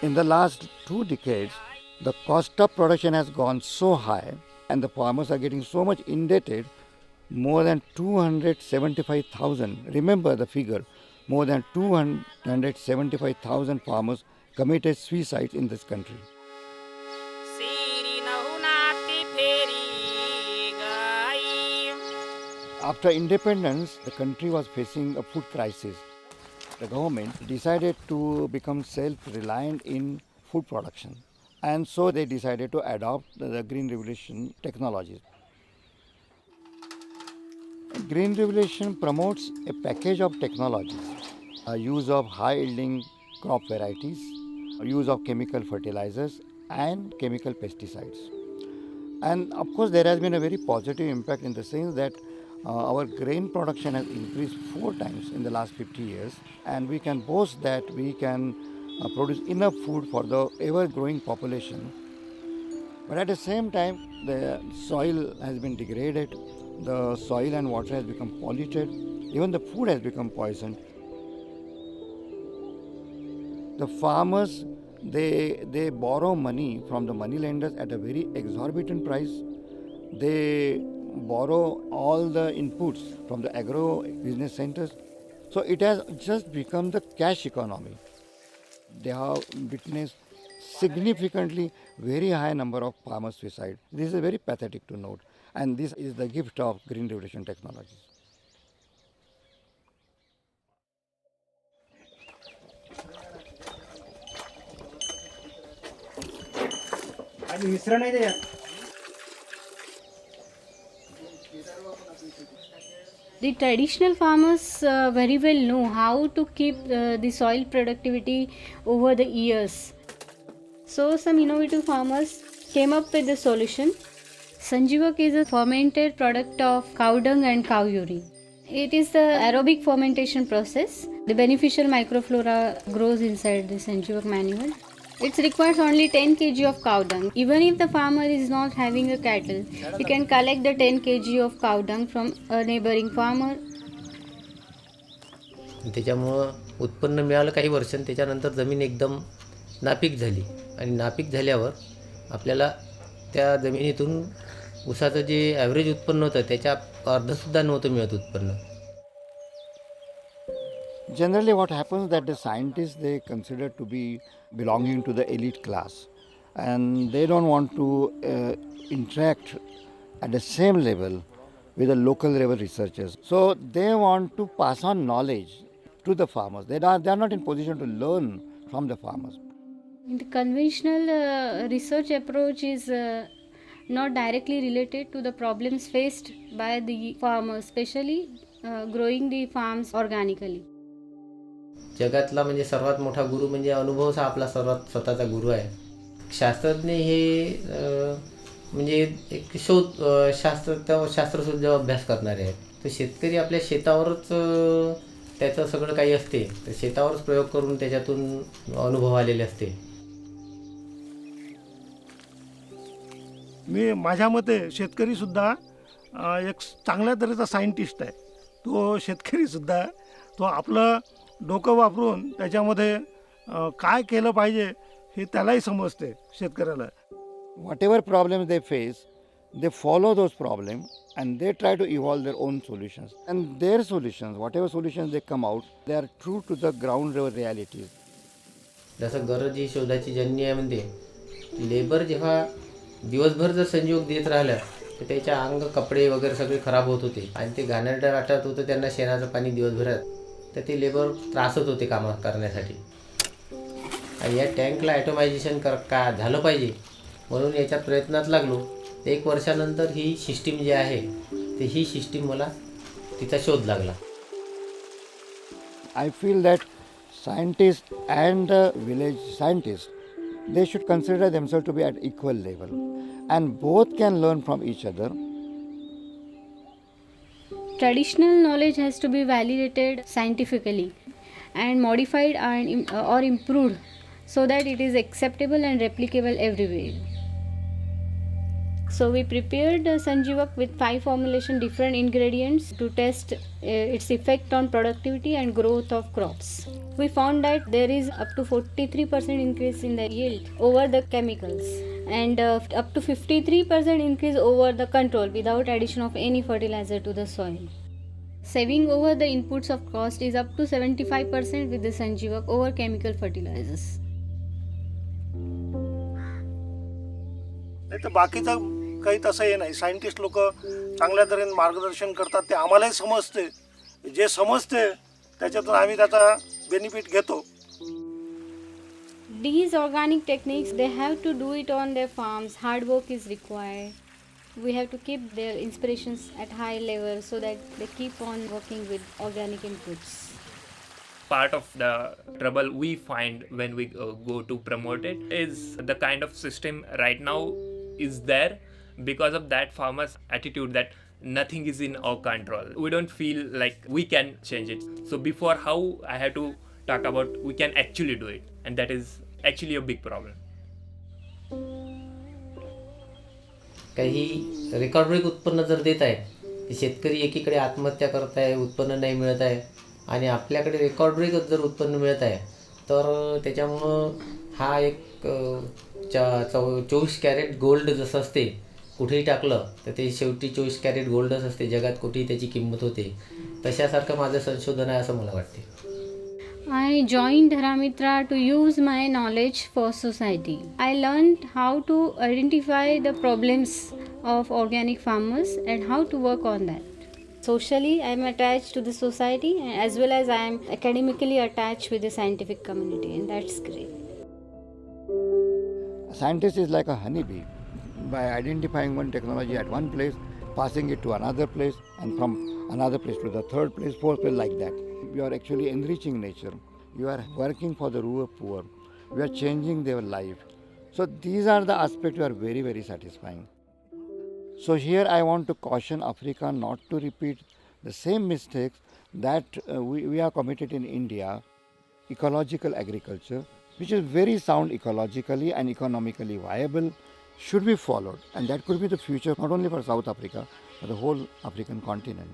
In the last 2 decades, the cost of production has gone so high and the farmers are getting so much indebted, more than 275,000, remember the figure, more than 275,000 farmers committed suicide in this country. After independence, the country was facing a food crisis. The government decided to become self-reliant in food production, and so they decided to adopt the Green Revolution technologies. Green Revolution promotes a package of technologies, use of high-yielding crop varieties, use of chemical fertilizers and chemical pesticides. And of course, there has been a very positive impact in the sense that our grain production has increased 4 times in the last 50 years, and we can boast that we can produce enough food for the ever-growing population. But at the same time, the soil has been degraded, the soil and water has become polluted, even the food has become poisoned. The farmers, they borrow money from the money lenders at a very exorbitant price. They borrow all the inputs from the agro business centers. So it has just become the cash economy. They have witnessed significantly very high number of farmer suicide. This is very pathetic to note, and this is the gift of Green Revolution technologies. The traditional farmers very well know how to keep the soil productivity over the years. So some innovative farmers came up with the solution. Sanjevak is a fermented product of cow dung and cow urine. It is the aerobic fermentation process. The beneficial microflora grows inside the Sanjevak manure. It requires only 10 kg of cow dung. Even if the farmer is not having a cattle, he can collect the 10 kg of cow dung from a neighboring farmer. त्याच्यामुळं उत्पन्न मिळालं काही वर्षांनी. त्याच्यानंतर जमीन एकदम नापीक झाली आणि नापीक झाल्यावर आपल्याला त्या जमिनीतून ऊसाचं जे ॲव्हरेज उत्पन्न होतं त्याच्या अर्धसुद्धा नव्हतं मिळत उत्पन्न. Generally what happens that the scientists, they consider to be belonging to the elite class, and they don't want to interact at the same level with the local level researchers. So they want to pass on knowledge to the farmers. They are not in position to learn from the farmers. The conventional research approach is not directly related to the problems faced by the farmers, especially growing the farms organically. जगातला म्हणजे सर्वात मोठा गुरु म्हणजे अनुभवच हा आपला सर्वात स्वतःचा गुरु आहे. शास्त्रज्ञ हे म्हणजे एक शास्त्रशुद्ध अभ्यास करणारे आहेत. तर शेतकरी आपल्या शेतावरच त्याचं सगळं काही असते, तर शेतावरच प्रयोग करून त्याच्यातून अनुभव आलेले असते. मी माझ्या मते शेतकरीसुद्धा एक चांगल्या तऱ्हेचा सायंटिस्ट आहे. तो शेतकरीसुद्धा तो आपलं डोकं वापरून त्याच्यामध्ये काय केलं पाहिजे हे त्यालाही समजते शेतकऱ्याला. Whatever problems they face, they follow those problems and they try to evolve their own solutions. And their solutions, whatever solutions they come out, they are true to the ground level realities. जसं गरज ही शोधाची जननी आहे म्हणते. Labour जेव्हा दिवसभर जर संयोग देत राहिलं तर त्याच्या अंग कपडे वगैरे सगळे खराब होत होते आणि ते घाणेरडं वाटत होतं त्यांना शेणाचं पाणी दिवसभरात. तर ते लेबर त्रासत होते काम करण्यासाठी. आणि या टँकला ॲटोमायझेशन का झालं पाहिजे म्हणून याच्या प्रयत्नात लागलो. 1 वर्षानंतर ही सिस्टीम जी आहे ते ही सिस्टीम मला तिचा शोध लागला. I feel that scientists and village scientists, they should consider themselves to be at equal level, and both can learn from each other. Traditional knowledge has to be validated scientifically and modified and or improved so that it is acceptable and replicable everywhere. So we prepared Sanjevak with 5 formulation different ingredients to test its effect on productivity and growth of crops. we found that there is up to 43% increase in the yield over the chemicals and up to 53% increase over the control without addition of any fertilizer to the soil. Saving over the inputs of cost is up to 75% with the Sanjevak over chemical fertilizers. नाही तर बाकीचं काही तसं हे नाही. Scientist लोक चांगल्या तऱ्हेने मार्गदर्शन करतात, ते आम्हालाही समजते. जे समजते त्याच्यातून आम्ही त्याचा बेनिफिट घेतो. These organic techniques, they have to do it on their farms. Hard work is required. We have to keep their inspirations at high level so that they keep on working with organic inputs. Part of the trouble we find when we go to promote it is the kind of system right now is there because of that farmer's attitude that nothing is in our control. We don't feel like we can change it. So before, how I have to talk about we can actually do it, and that is actually a big problem. काही रेकॉर्डिक उत्पन्न जर देत आहे, की शेतकरी एकीकडे आत्महत्या करत आहे, उत्पन्न नाही मिळत आहे, आणि आपल्याकडे रेकॉर्डिकच जर उत्पन्न मिळत आहे, तर त्याच्यामुळं हा एक 24 कॅरेट गोल्ड जसं असते, कुठेही टाकलं तर ते शेवटी 24 कॅरेट गोल्डच असते, जगात कुठेही त्याची किंमत होते. तशासारखं माझं संशोधन आहे असं मला वाटते. I joined Dharamitra to use my knowledge for society. I learned how to identify the problems of organic farmers and how to work on that. Socially, I am attached to the society as well as I am academically attached with the scientific community, and that's great. A scientist is like a honeybee. By identifying one technology at one place, passing it to another place, and from another place to the third place, fourth place, like that. You are actually enriching nature. You are working for the rural poor. You are changing their life. So these are the aspects that are very, very satisfying. So here I want to caution Africa not to repeat the same mistakes that we are committed in India. Ecological agriculture, which is very sound ecologically and economically viable, should be followed, and that could be the future not only for South Africa but the whole African continent.